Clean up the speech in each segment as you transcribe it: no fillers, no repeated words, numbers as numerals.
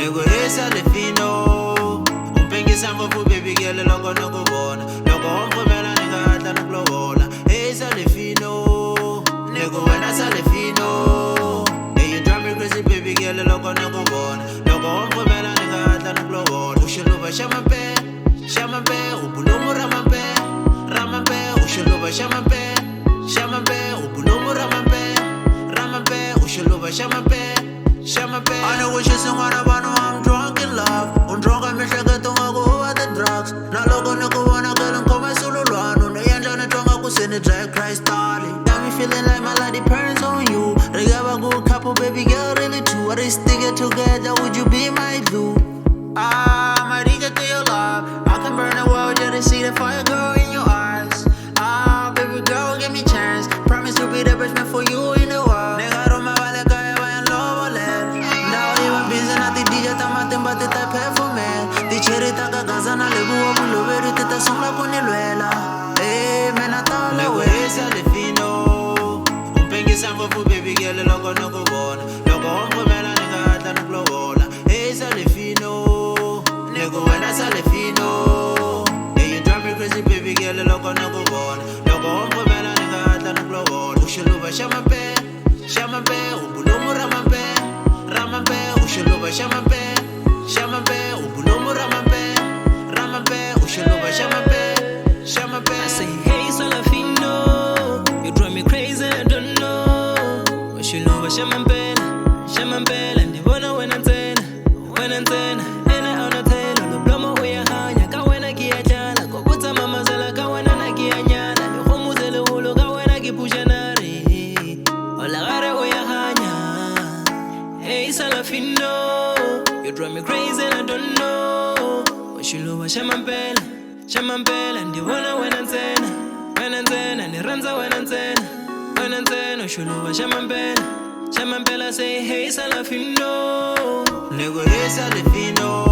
Nego hesa le fino Umpengisa ngofu baby girl loko nakubona Loko umvumela ningatla nakulovola Hesa le fino Nego wena sa le fino Hey you drive me crazy baby girl loko nakubona Loko umvumela ningatla nakulovola Ushuluba shamampe Ubulumu ramampe Ushuluba shamampe Ubulumu ramampe Ushuluba shamampe I know what you're saying, I'm drunk in love. I'm drunk, I'm go over the drugs. Na logo niko wana girl, come solo lwano. No yanja na tonga kusene dry Christ darling. Got me feeling like my life depends on you. Regaba go couple, baby girl, really true. What is stick it together? Would you be my glue? I'm addicted to your love. I can burn the world just to see the fire, girl, in your eyes. Baby girl, give me chance. Promise to be the best man for you in the world. Nigga, don't matter. But the performance the cherry taka gazana lebu obuloveri teta somla kunilwela mena tala nego hesa le fino umpengisa ngofu baby girl loko nakubona loko umvumela ningatla nakulovola hesa le fino nego wena sa le fino hey you drive me crazy baby girl loko nakubona loko umvumela ningatla nakulovola ushuluba shamampe ubulumu ramampe ushuluba shamampe ubulumu ramampe ushuluba shamampe I say hey Salafino, you drive me crazy, I don't know. Ushuluba shamampe ndibona wena ntena ena onatela loblomo uyahanya ka wena kiyajala kokutsa mama zala ka wena nakiyanyala ngomuzele ulo ka wena kipushanari olagare uyahanya. Hey Salafino, you drive me crazy and I don't know. Ushuluba shamampe ndibona wena ntena niranza wena ntena ushuluba shamampe I say hey Salafino. Nego hesa le fino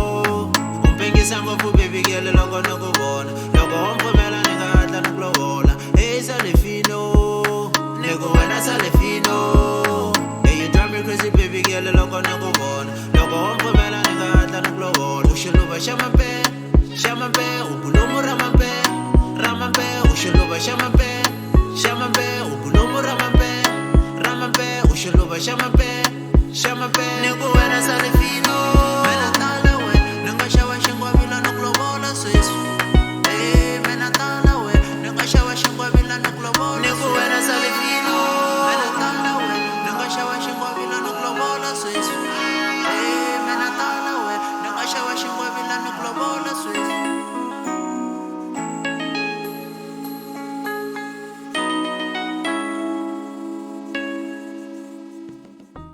umpengisa ngofu baby girl loko nakubona loko umvumela ningatla nakulovola hesa le fino nego wena sa le fino hey you drive me crazy baby girl loko nakubona loko umvumela ningatla nakulovola ushuluba shamampe ubulumu ramampe ushuluba shamampe ubulumu ramampe ushuluba shamampe nego